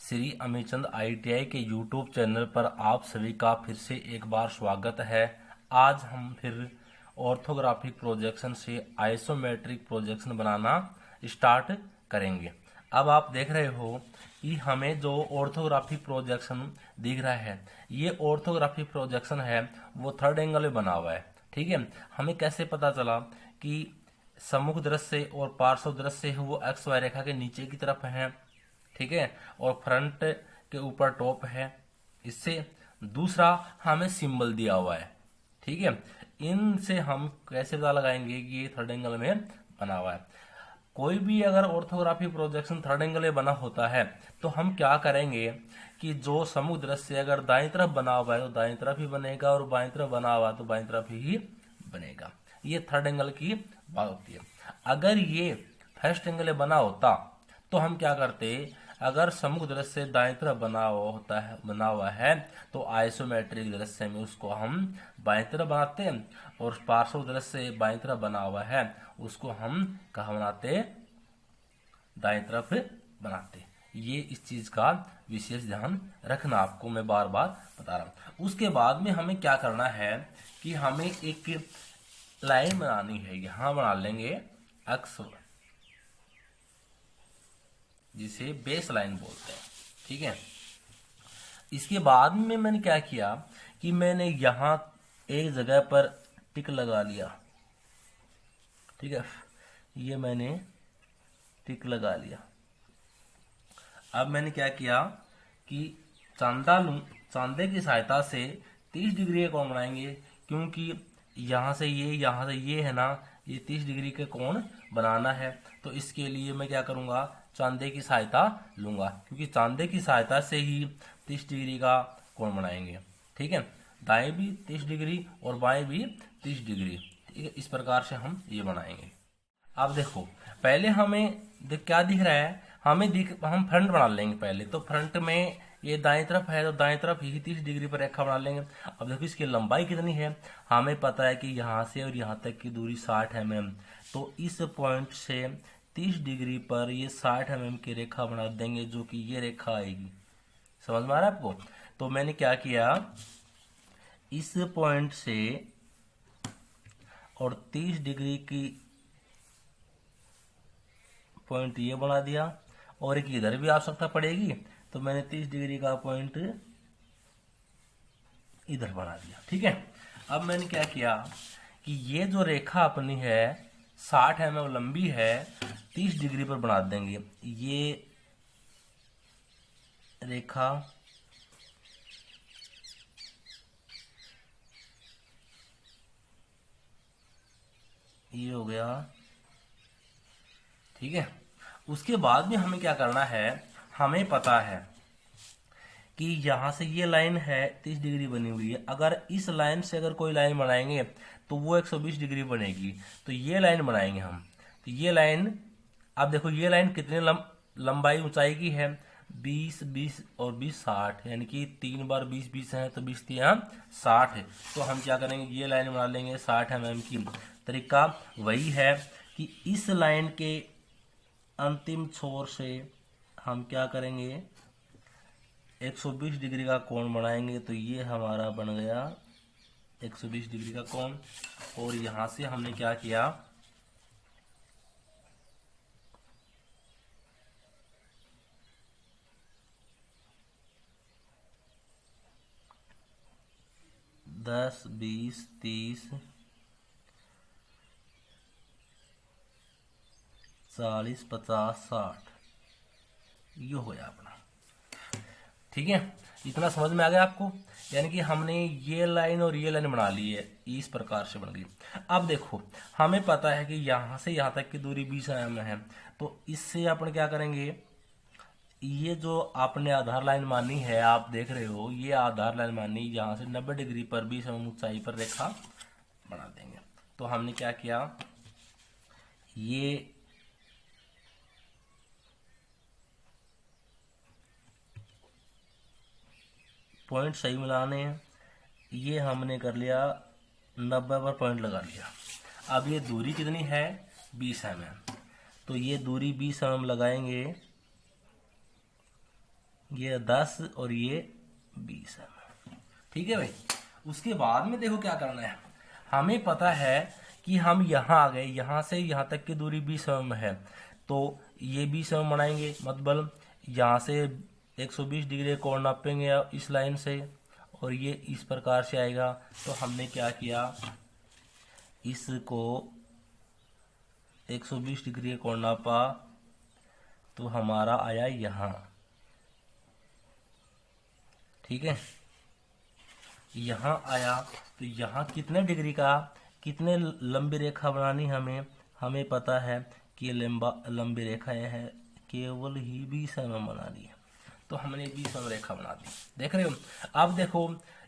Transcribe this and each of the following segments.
Shri Amichand ITI के YouTube channel पर आप सभी का फिर से एक बार स्वागत है। आज हम फिर ऑर्थोग्राफिक प्रोजेक्शन से आइसोमेट्रिक प्रोजेक्शन बनाना स्टार्ट करेंगे। अब आप देख रहे हो कि हमें जो ऑर्थोग्राफिक प्रोजेक्शन दिख रहा है, ये ऑर्थोग्राफिक प्रोजेक्शन है वो थर्ड एंगल में बना हुआ है। ठीक है, हमें कैसे पता चला कि सम्मुख दृश्य और पार्श्व दृश्य वो एक्स वाई रेखा के नीचे की तरफ है। ठीक है, और फ्रंट के ऊपर टॉप है। इससे दूसरा हमें सिंबल दिया हुआ है। ठीक है, इनसे हम कैसे पता लगाएंगे कि ये थर्ड एंगल में बना हुआ है। कोई भी अगर ऑर्थोग्राफी प्रोजेक्शन थर्ड एंगल में बना होता है तो हम क्या करेंगे कि जो सम्मुख दृश्य अगर दाईं तरफ बना हुआ है तो दाईं तरफ ही बनेगा, और बाईं तरफ बना हुआ है तो बाईं तरफ ही बनेगा। ये थर्ड एंगल की बात होती है। अगर ये फर्स्ट एंगल में बना होता तो हम क्या करते, अगर सम्मुख दृश्य दाईं तरफ बना हुआ है तो आइसोमेट्रिक दृश्य में उसको हम बाईं तरफ बनाते हैं, और पार्श्व दृश्य बाईं तरफ बना हुआ है उसको हम कहाँ बनाते, दाईं तरफ बनाते। ये इस चीज का विशेष ध्यान रखना, आपको मैं बार बार बता रहा हूं। उसके बाद में हमें क्या करना है कि हमें एक लाइन बनानी है। यहां बना लेंगे एक्स, जिसे बेस लाइन बोलते हैं। ठीक है, इसके बाद में मैंने क्या किया कि मैंने यहां एक जगह पर टिक लगा लिया। ठीक है, ये मैंने टिक लगा लिया। अब मैंने क्या किया कि चांदे की सहायता से 30 डिग्री का कोण बनाएंगे, क्योंकि यहां से ये है ना, ये 30 डिग्री के कोण बनाना है। तो इसके लिए मैं क्या करूंगा, चांदे की सहायता लूंगा, क्योंकि चांदे की सहायता से ही 30 डिग्री का कोण बनाएंगे। ठीक है, दाएं भी 30 डिग्री और बाएं भी 30 डिग्री। ठीक है, इस प्रकार से हम ये बनाएंगे। अब देखो, पहले हमें क्या दिख रहा है, हम फ्रंट बना लेंगे पहले। तो फ्रंट में ये दाएं तरफ है तो दाएं तरफ ही 30 डिग्री पर रेखा बना लेंगे। अब देखो इसकी लंबाई कितनी है, हमें पता है कि यहाँ से और यहाँ तक की दूरी 60 mm। तो इस पॉइंट से 30 डिग्री पर ये 60 mm की रेखा बना देंगे, जो कि ये रेखा आएगी। समझ में आ रहा है आपको? तो मैंने क्या किया, इस पॉइंट से और 30 डिग्री की पॉइंट ये बना दिया, और एक इधर भी आवश्यकता पड़ेगी तो मैंने 30 डिग्री का पॉइंट इधर बना दिया। ठीक है, अब मैंने क्या किया कि ये जो रेखा अपनी है 60 mm लंबी है, 30 डिग्री पर बना देंगे। ये रेखा ये हो गया। ठीक है, उसके बाद में हमें क्या करना है, हमें पता है कि यहां से ये लाइन है 30 डिग्री बनी हुई है। अगर इस लाइन से अगर कोई लाइन बनाएंगे तो वो 120 डिग्री बनेगी। तो ये लाइन बनाएंगे हम। तो ये लाइन, अब देखो ये लाइन कितने लंबाई ऊंचाई की है, 20 20 और 20 60, यानी कि 3 बार 20 20 है तो 20 3 60 है। तो हम क्या करेंगे, ये लाइन बना लेंगे 60 mm की। तरीका वही है कि इस लाइन के अंतिम छोर से हम क्या करेंगे, 120 डिग्री का कोण बनाएंगे। तो ये हमारा बन गया 120 डिग्री का कोण। और यहां से हमने क्या किया, दस 20 30 40 50 60, ये हो गया अपना। ठीक है, इतना समझ में आ गया आपको? यानी कि हमने ये लाइन और ये लाइन बना ली है, इस प्रकार से बन गई। अब देखो, हमें पता है कि यहां से यहां तक की दूरी 20 mm है। तो इससे अपन क्या करेंगे, ये जो आपने आधार लाइन मानी है, आप देख रहे हो ये आधार लाइन मानी, यहाँ से 90 डिग्री पर 20 mm ऊंचाई पर रेखा बना देंगे। तो हमने क्या किया, ये पॉइंट सही मिलाने हैं, ये हमने कर लिया 90 पर पॉइंट लगा लिया। अब ये दूरी कितनी है, 20 mm। तो ये दूरी 20 mm लगाएंगे ये 10 और ये 20 mm। ठीक है भाई। उसके बाद में देखो क्या करना है, हमें पता है कि हम यहाँ आ गए, यहाँ से यहाँ तक की दूरी 20 mm है, तो ये 20 mm बनाएंगे, मतलब यहाँ से 120 डिग्री कोण नापेंगे इस लाइन से, और ये इस प्रकार से आएगा। तो हमने क्या किया, इसको 120 डिग्री कोण नापा, तो हमारा आया यहाँ। ठीक है, यहाँ आया, तो यहाँ कितने डिग्री का, कितने लंबी रेखा बनानी हमें पता है कि ये लंबी रेखा है केवल ही 20 mm बनानी है। तो हमने 20 mm रेखा बना दी, देख रहे हो। अब देखो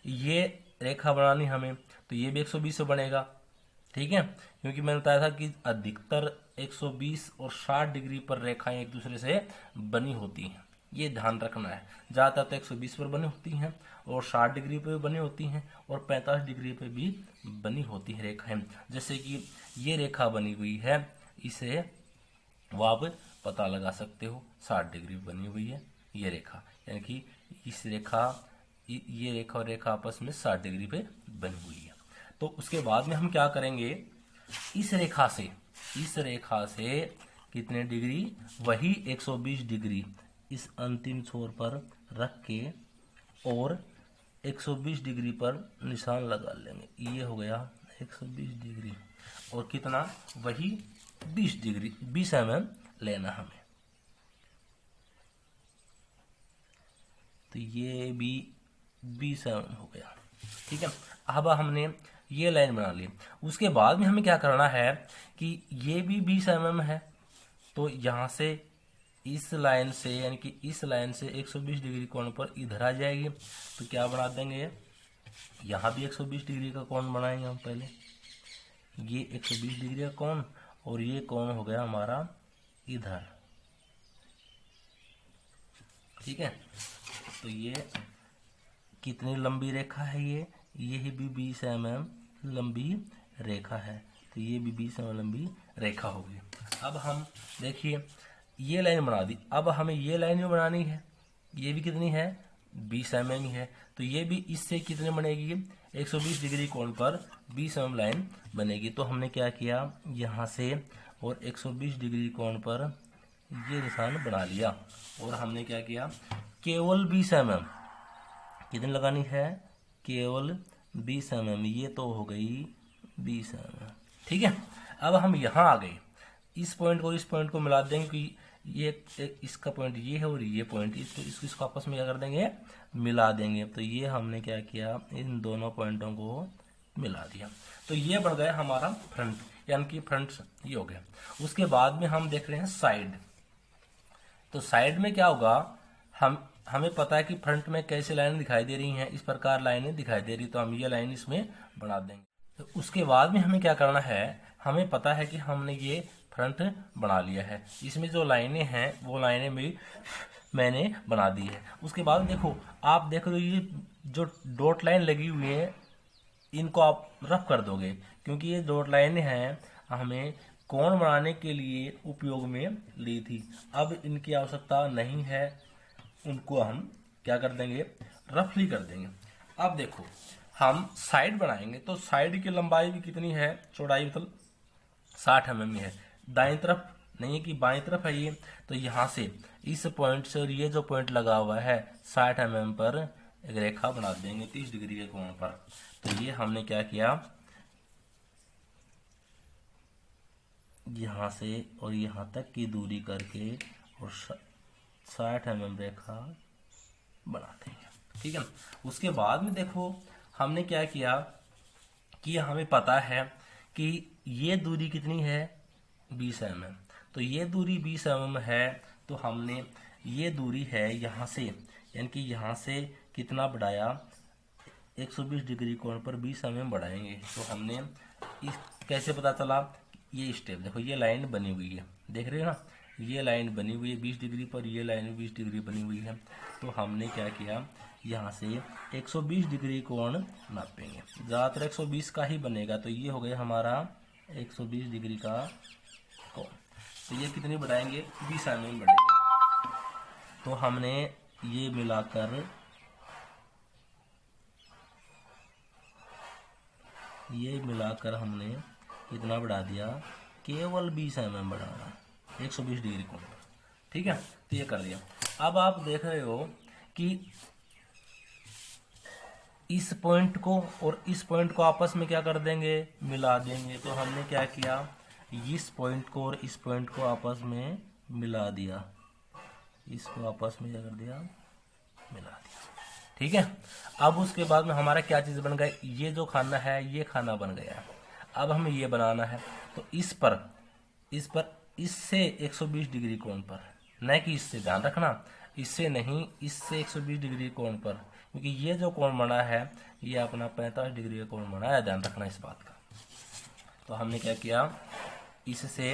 ये रेखा बनानी हमें, तो ये भी 120 से बनेगा। ठीक है, क्योंकि मैंने बताया था कि अधिकतर 120 और 60 डिग्री पर रेखाएं एक दूसरे से बनी होती हैं, ये ध्यान रखना है। ज़्यादातर तो 120 पर बनी होती हैं, और 60 डिग्री पर भी बनी होती हैं, और 45 डिग्री पर भी बनी होती है रेखाएं। जैसे कि ये रेखा बनी हुई है, इसे वो आप पता लगा सकते हो, 60 डिग्री बनी हुई है ये रेखा, यानी कि इस रेखा, ये रेखा और रेखा आपस में 60 डिग्री पे बनी हुई है। तो उसके बाद में हम क्या करेंगे, इस रेखा से कितने डिग्री, वही 120 डिग्री इस अंतिम छोर पर रख के और 120 डिग्री पर निशान लगा लेंगे। ये हो गया 120 डिग्री, और कितना, वही 20 डिग्री 20 mm लेना हमें। तो ये भी 20 mm हो गया। ठीक है, अब हमने ये लाइन बना ली। उसके बाद में हमें क्या करना है कि ये भी 20 mm है, तो यहाँ से इस लाइन से, यानी कि इस लाइन से 120 डिग्री कोण पर इधर आ जाएगी। तो क्या बना देंगे, यहाँ भी 120 डिग्री का कोण बनाएंगे हम पहले, ये 120 डिग्री का कोण, और ये कोण हो गया हमारा इधर। ठीक है, तो ये कितनी लंबी रेखा है, ये भी 20 mm लंबी रेखा है, तो ये भी 20 mm लंबी रेखा होगी। अब हम देखिए ये लाइन बना दी, अब हमें ये लाइन भी बनानी है, ये भी कितनी है, 20 mm ही है, तो ये भी इससे कितने बनेगी, 120 डिग्री कोण पर 20 mm लाइन बनेगी। तो हमने क्या किया, यहाँ से और 120 डिग्री कोण पर ये निशान बना लिया, और हमने क्या किया, केवल 20 mm कितनी लगानी है, केवल 20 mm, ये तो हो गई 20 mm। ठीक है, अब हम यहाँ आ गए, इस पॉइंट को इस पॉइंट को मिला देंगे कि ये इसका पॉइंट ये है, और ये पॉइंट इसको आपस में क्या कर देंगे, मिला देंगे। तो ये हमने क्या किया, इन दोनों पॉइंटों को मिला दिया, तो ये बन गया हमारा फ्रंट, यानी कि फ्रंट ये हो गया। उसके बाद में हम देख रहे हैं साइड। तो साइड में क्या होगा, हमें पता है कि फ्रंट में कैसे लाइन दिखाई दे रही हैं, इस प्रकार लाइनें दिखाई दे रही, तो हम ये लाइन इसमें बना देंगे। तो उसके बाद में हमें क्या करना है, हमें पता है कि हमने ये फ्रंट बना लिया है, इसमें जो लाइनें हैं वो लाइनें भी मैंने बना दी है। उसके बाद देखो, आप देख रहे हो ये जो डॉट लाइन लगी हुई है, इनको आप रफ कर दोगे, क्योंकि ये डॉट लाइनें हैं हमें कोण बनाने के लिए उपयोग में ली थी। अब इनकी आवश्यकता नहीं है, उनको हम क्या कर देंगे, रफली कर देंगे। अब देखो हम साइड बनाएंगे, तो साइड की लंबाई भी कितनी है, चौड़ाई मतलब 60 mm है, दाईं तरफ नहीं है कि बाईं तरफ है ये, तो यहाँ से इस पॉइंट से और ये जो पॉइंट लगा हुआ है 60 mm पर एक रेखा बना देंगे 30 डिग्री के कोण पर। तो ये हमने क्या किया, यहाँ से और यहाँ तक की दूरी करके और 60 mm रेखा बनाते हैं। ठीक है, उसके बाद में देखो हमने क्या किया कि हमें पता है कि ये दूरी कितनी है, 20 mm। तो ये दूरी 20 mm है, तो हमने ये दूरी है यहाँ से, यानी कि यहाँ से कितना बढ़ाया, 120 डिग्री कोण पर 20 mm बढ़ाएंगे। तो हमने इस कैसे पता चला, ये स्टेप देखो, ये लाइन बनी हुई है, देख रहे हो ना, ये लाइन बनी हुई है 20 डिग्री पर, ये लाइन 20 डिग्री बनी हुई है। तो हमने क्या किया, यहाँ से 120 डिग्री कोण नापेंगे, ज़्यादातर 120 का ही बनेगा। तो ये हो गया हमारा 120 डिग्री का कोण। तो ये कितनी बढ़ाएंगे, 20 mm बढ़ेगा। तो हमने ये मिलाकर हमने कितना बढ़ा दिया, केवल 20 mm बढ़ाना, 120 डिग्री कोण पर। ठीक है, तो ये कर दिया। अब आप देख रहे हो कि इस पॉइंट को और इस पॉइंट को आपस में क्या कर देंगे, मिला देंगे। तो हमने क्या किया, इस पॉइंट को और इस पॉइंट को आपस में मिला दिया, इसको आपस में क्या कर दिया, मिला दिया। ठीक है, अब उसके बाद में हमारा क्या चीज बन गया, ये जो खाना है ये खाना बन गया। अब हमें ये बनाना है, तो इस पर इससे 120 डिग्री कोण पर, न कि इससे, ध्यान रखना, इससे नहीं, इससे 120 डिग्री कोण पर, क्योंकि ये जो कोण बना है ये अपना 45 डिग्री का कोण बना है, ध्यान रखना इस बात का। तो हमने क्या किया, इससे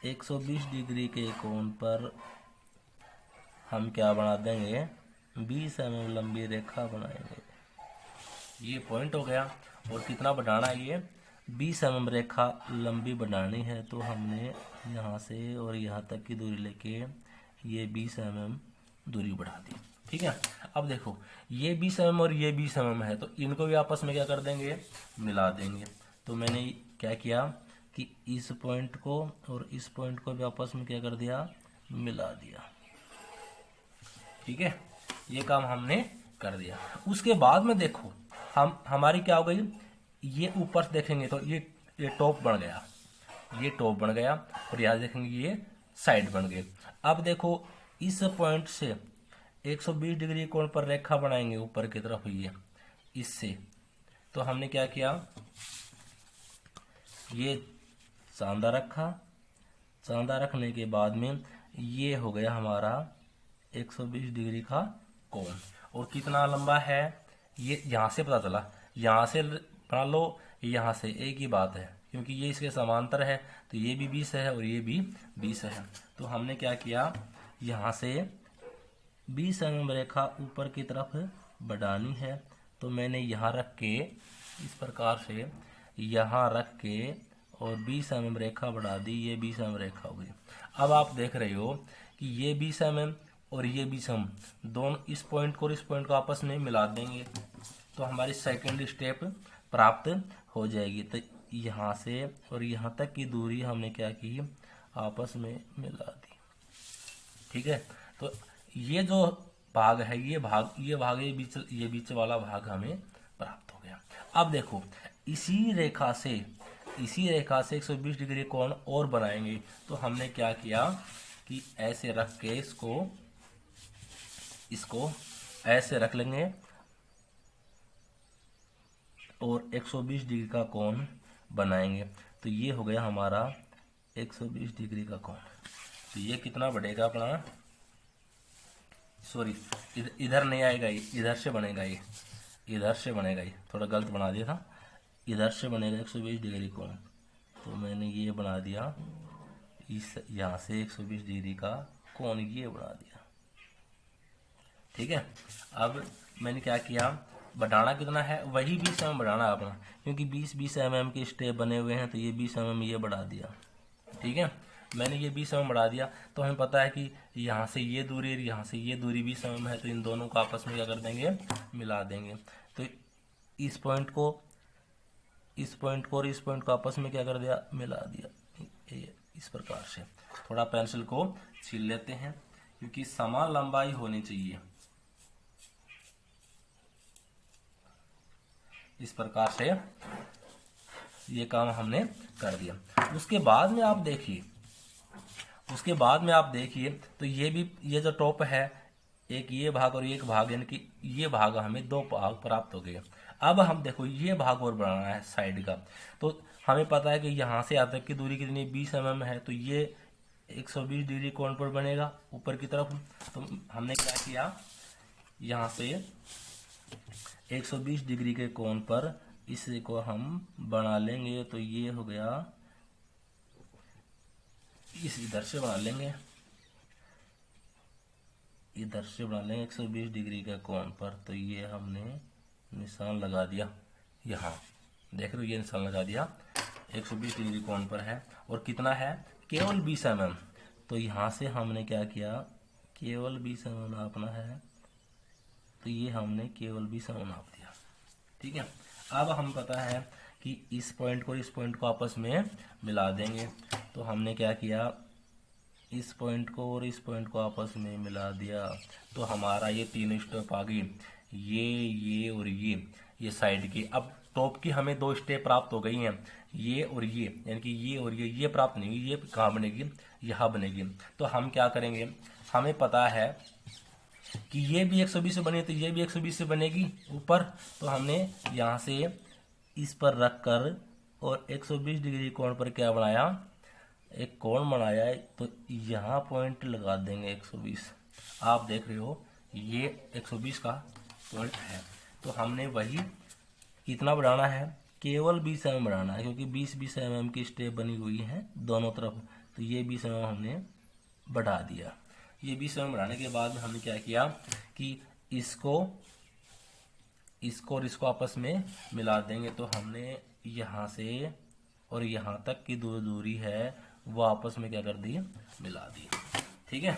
120 डिग्री के कोण पर हम क्या बना देंगे, 20 mm लंबी रेखा बनाएंगे। ये पॉइंट हो गया। और कितना बढ़ाना है, ये 20 mm रेखा लंबी बढ़ानी है। तो हमने यहाँ से और यहाँ तक की दूरी लेके ये 20 mm दूरी बढ़ा दी। ठीक है, अब देखो ये 20 mm और ये 20 mm है, तो इनको भी आपस में क्या कर देंगे, मिला देंगे। तो मैंने क्या किया कि इस पॉइंट को और इस पॉइंट को भी आपस में क्या कर दिया, मिला दिया। ठीक है, ये काम हमने कर दिया। उसके बाद में देखो हमारी क्या हो गई, ये ऊपर से देखेंगे तो ये टॉप बन गया, ये टॉप बन गया, और यहाँ देखेंगे ये साइड बन गए। अब देखो इस पॉइंट से 120 डिग्री कोण पर रेखा बनाएंगे ऊपर की तरफ, ये इससे। तो हमने क्या किया, ये चांदा रखा, चांदा रखने के बाद में ये हो गया हमारा 120 डिग्री का कोण। और कितना लंबा है, ये यहाँ से पता चला, यहाँ से बना लो, यहाँ से, एक ही बात है, क्योंकि ये इसके समांतर है, तो ये भी 20 है और ये भी 20 है। तो हमने क्या किया, यहाँ से 20 mm रेखा ऊपर की तरफ बढ़ानी है। तो मैंने यहाँ रख के, इस प्रकार से यहाँ रख के और 20 mm रेखा बढ़ा दी, ये 20 mm रेखा हो गई। अब आप देख रहे हो कि ये 20 mm और ये 20 mm दोनों इस पॉइंट को और इस पॉइंट को आपस में मिला देंगे, तो हमारी सेकंड स्टेप प्राप्त हो जाएगी। तो यहाँ से और यहाँ तक की दूरी हमने क्या की, आपस में मिला दी। ठीक है, तो ये जो भाग है, ये बीच वाला भाग हमें प्राप्त हो गया। अब देखो इसी रेखा से 120 डिग्री कोण और बनाएंगे। तो हमने क्या किया कि ऐसे रख के इसको ऐसे रख लेंगे और 120 डिग्री का कोण बनाएंगे। तो ये हो गया हमारा 120 डिग्री का कोण। तो ये कितना बढ़ेगा अपना, सॉरी इधर नहीं आएगा, ये इधर से बनेगा, ये इधर से बनेगा, ये थोड़ा गलत बना दिया था, इधर से बनेगा 120 डिग्री कोण। तो मैंने ये बना दिया, इस यहाँ से 120 डिग्री का कोण ये बना दिया। ठीक है, अब मैंने क्या किया, बढ़ाना कितना है, वही 20 mm बढ़ाना है अपना, क्योंकि 20 mm के स्टेप बने हुए हैं, तो ये 20 mm ये बढ़ा दिया। ठीक है, मैंने ये 20 mm बढ़ा दिया। तो हमें पता है कि यहाँ से ये दूरी और यहाँ से ये दूरी 20 mm है, तो इन दोनों को आपस में क्या कर देंगे, मिला देंगे। तो इस पॉइंट को और इस पॉइंट को आपस में क्या कर दिया, मिला दिया। इस प्रकार से थोड़ा पेंसिल को छील लेते हैं, क्योंकि समान लंबाई होनी चाहिए। इस प्रकार से ये काम हमने कर दिया। उसके बाद में आप देखिए, तो ये जो टॉप है, एक ये भाग और एक भाग, यानी कि ये भाग हमें दो भाग प्राप्त हो गए। अब हम देखो ये भाग और बढ़ाना है साइड का। तो हमें पता है कि यहाँ से यहाँ तक की दूरी कितनी, 20 mm है, तो ये 120 डिग्री कोण पर बनेगा ऊपर की तरफ। तो हमने क्या किया, यहाँ से 120 डिग्री के कोण पर इसे को हम बना लेंगे। तो ये हो गया, इधर से बना लेंगे, 120 डिग्री के कोण पर। तो ये हमने निशान लगा दिया, यहाँ देख रहे हो, ये निशान लगा दिया, 120 डिग्री कोण पर है। और कितना है, केवल 20 mm। तो यहाँ से हमने क्या किया, केवल 20 mm नापना है, तो ये हमने केवल 20 mm नाप दिया। ठीक है, अब हम पता है कि इस पॉइंट को इस पॉइंट को आपस में मिला देंगे। तो हमने क्या किया, इस पॉइंट को और इस पॉइंट को आपस में मिला दिया, तो हमारा ये 3 स्टेप आ गई, ये और ये साइड की। अब टॉप की हमें 2 स्टेप प्राप्त हो गई हैं, ये और ये, यानी कि ये और ये प्राप्त नहीं हुई, ये कहाँ बनेगी, यहाँ बनेगी। तो हम क्या करेंगे, हमें पता है कि ये भी 120 से बनी, तो ये भी 120 से बनेगी ऊपर। तो हमने यहाँ से इस पर रख कर और 120 डिग्री कोण पर क्या बनाया, एक कोण बनाया है। तो यहाँ पॉइंट लगा देंगे 120। आप देख रहे हो ये 120 का पॉइंट है। तो हमने वही कितना बढ़ाना है, केवल 20 mm बढ़ाना है, क्योंकि 20-20 mm की स्टेप बनी हुई है दोनों तरफ। तो ये 20 mm हमने बढ़ा दिया। ये 20 mm बढ़ाने के बाद हमने क्या किया कि इसको और इसको आपस में मिला देंगे। तो हमने यहाँ से और यहाँ तक की दूरी है वो आपस में क्या कर दी, मिला दी। ठीक है,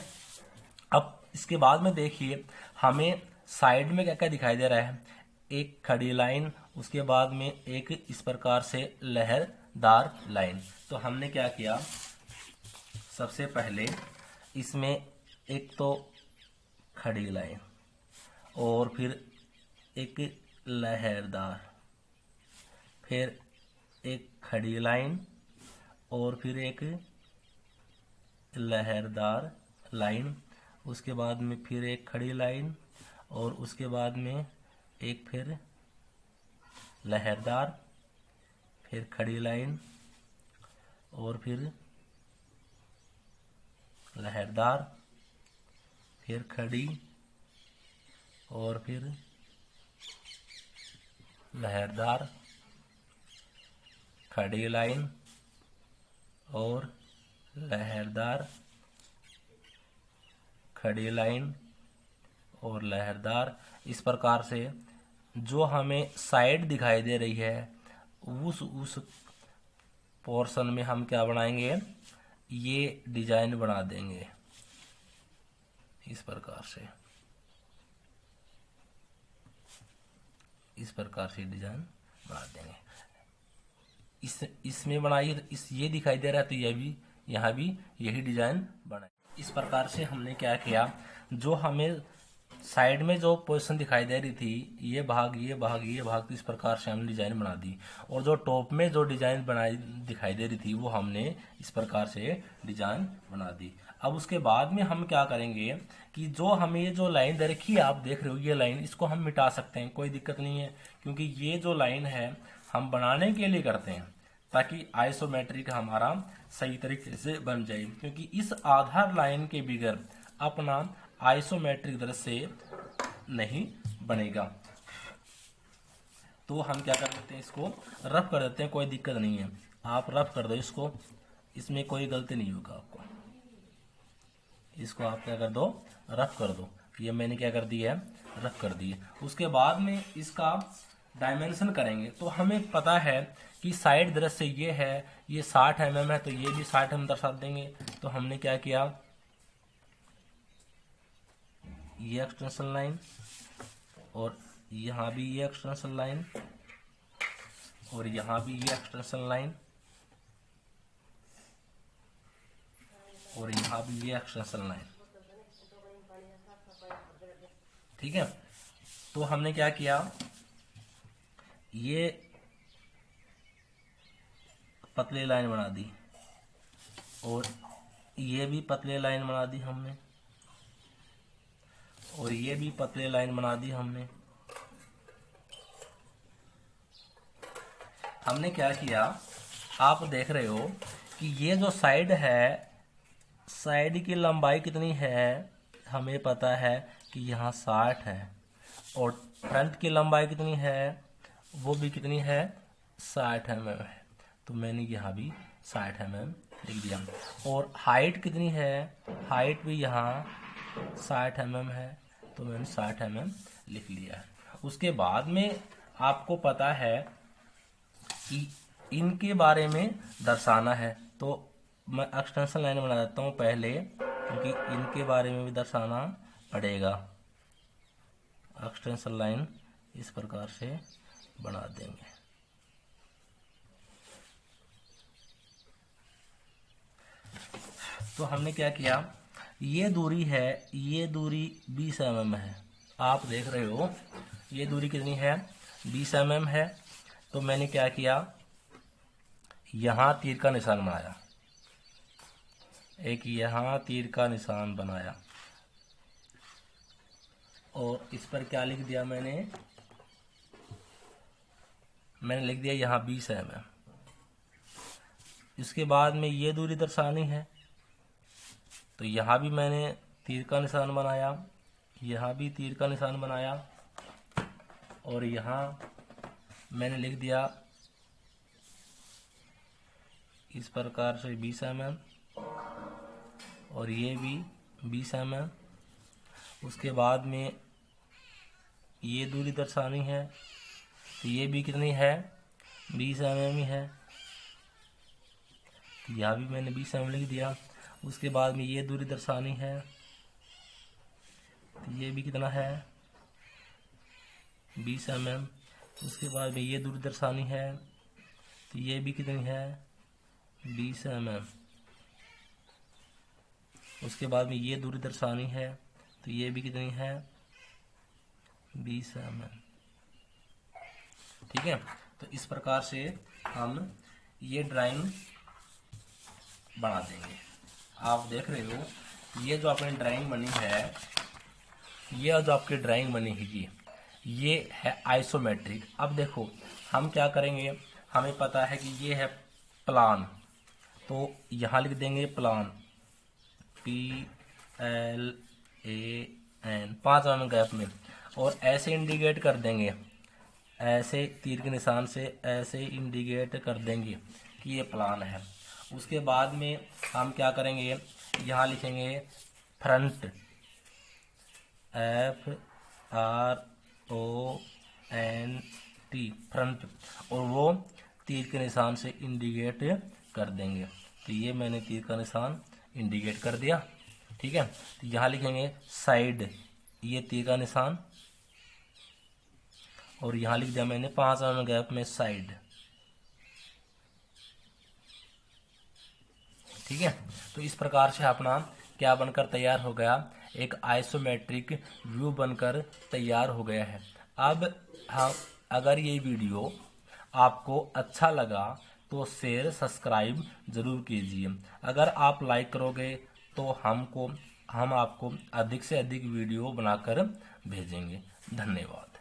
अब इसके बाद में देखिए हमें साइड में क्या क्या दिखाई दे रहा है, एक खड़ी लाइन, उसके बाद में एक इस प्रकार से लहरदार लाइन। तो हमने क्या किया, सबसे पहले इसमें एक तो खड़ी लाइन और फिर एक लहरदार, फिर एक खड़ी लाइन और फिर एक लहरदार लाइन, उसके बाद में फिर एक खड़ी लाइन और उसके बाद में एक फिर लहरदार, फिर खड़ी लाइन और फिर लहरदार, फिर खड़ी और फिर लहरदार, खड़ी लाइन और लहरदार, खड़ी लाइन और लहरदार। इस प्रकार से जो हमें साइड दिखाई दे रही है उस पोर्शन में हम क्या बनाएंगे, ये डिजाइन बना देंगे इस प्रकार से, इस प्रकार से डिजाइन बना देंगे। इसमें बनाइए, इस ये दिखाई दे रहा है तो ये भी, यहाँ भी यही डिजाइन बनाए। इस प्रकार से हमने क्या किया, जो हमें साइड में जो पोजीशन दिखाई दे रही थी, ये भाग ये भाग ये भाग, तो इस प्रकार से हमने डिजाइन बना दी। और जो टॉप में जो डिजाइन बनाई दिखाई दे रही थी वो हमने इस प्रकार से डिजाइन बना दी। अब उसके बाद में हम क्या करेंगे कि जो हमें ये जो लाइन दे रखी है, आप देख रहे हो ये लाइन, इसको हम मिटा सकते हैं, कोई दिक्कत नहीं है, क्योंकि ये जो लाइन है हम बनाने के लिए करते हैं ताकि आइसोमेट्रिक हमारा सही तरीके से बन जाए। क्योंकि इस आधार लाइन के बगैर अपना आइसोमेट्रिक दृश्य नहीं बनेगा। तो हम क्या कर देते हैं, इसको रफ कर देते हैं, कोई दिक्कत नहीं है, आप रफ कर दो इसको, इसमें कोई गलती नहीं होगा आपको। इसको आप क्या कर दो, रफ कर दो। ये मैंने क्या कर दिया है, रफ कर दिया। उसके बाद में इसका डायमेंशन करेंगे। तो हमें पता है कि साइड दृश्य ये है, ये 60 mm है, तो ये भी 60 mm दर्शा देंगे। तो हमने क्या किया, ये एक्सटेंशन लाइन और यहाँ भी ये एक्सटेंशन लाइन और यहाँ भी ये एक्सटेंशन लाइन और यहाँ भी ये एक्सटेंशन लाइन। ठीक है, तो हमने क्या किया, ये पतली लाइन बना दी और ये भी पतली लाइन बना दी हमने और ये भी पतली लाइन बना दी हमने। हमने क्या किया, आप देख रहे हो कि ये जो साइड है, साइड की लंबाई कितनी है, हमें पता है कि यहाँ 60 है और फ्रंट की लंबाई कितनी है, वो भी कितनी है, 60 mm है। तो मैंने यहाँ भी 60 mm लिख दिया। और हाइट कितनी है, हाइट भी यहाँ 60 mm है, तो मैंने 60 mm लिख लिया है। उसके बाद में आपको पता है कि इनके बारे में दर्शाना है, तो मैं एक्सटेंशन लाइन बना देता हूँ पहले। क्योंकि इनके बारे में भी दर्शाना पड़ेगा। एक्सटेंशन लाइन इस प्रकार से बना देंगे। तो हमने क्या किया, ये दूरी है, ये दूरी 20 mm है। आप देख रहे हो ये दूरी कितनी है, 20 mm है। तो मैंने क्या किया, यहां तीर का निशान बनाया, एक यहां तीर का निशान बनाया और इस पर क्या लिख दिया मैंने लिख दिया यहाँ 20 mm। इसके बाद में ये दूरी दर्शानी है, तो यहाँ भी मैंने तीर का निशान बनाया, यहाँ भी तीर का निशान बनाया और यहाँ मैंने लिख दिया इस प्रकार से 20 mm और ये भी 20 mm। उसके बाद में ये दूरी दर्शानी है, तो ये भी कितनी है, 20 mm ही है, यहाँ भी मैंने 20 mm लिख दिया। उसके बाद में ये दूरी दर्शानी है, तो ये भी कितना है, 20 mm। उसके बाद में ये दूरी दर्शानी है, तो ये भी कितनी है, 20 mm। उसके बाद में ये दूरी दर्शानी है, तो ये भी कितनी है, 20 mm। ठीक है। तो इस प्रकार से हम ये ड्राइंग बना देंगे। आप देख रहे हो ये जो अपनी ड्राइंग बनी है, ये जो आपकी ड्राइंग बनी है ये है आइसोमेट्रिक। अब देखो हम क्या करेंगे, हमें पता है कि ये है प्लान, तो यहाँ लिख देंगे प्लान, PLAN 5 mm गैप में, और ऐसे इंडिकेट कर देंगे, ऐसे तीर के निशान से ऐसे इंडिकेट कर देंगे कि ये प्लान है। उसके बाद में हम क्या करेंगे, यहाँ लिखेंगे फ्रंट, FRONT, फ्रंट, और वो तीर के निशान से इंडिकेट कर देंगे। तो ये मैंने तीर का निशान इंडिकेट कर दिया। ठीक है। तो यहाँ लिखेंगे साइड, ये तीर का निशान, और यहाँ लिख दिया मैंने 5 mm गैप में साइड। ठीक है। तो इस प्रकार से अपना क्या बनकर तैयार हो गया, एक आइसोमेट्रिक व्यू बनकर तैयार हो गया है। अब हम, अगर ये वीडियो आपको अच्छा लगा तो शेयर सब्सक्राइब जरूर कीजिए। अगर आप लाइक करोगे तो हम आपको अधिक से अधिक वीडियो बनाकर भेजेंगे। धन्यवाद।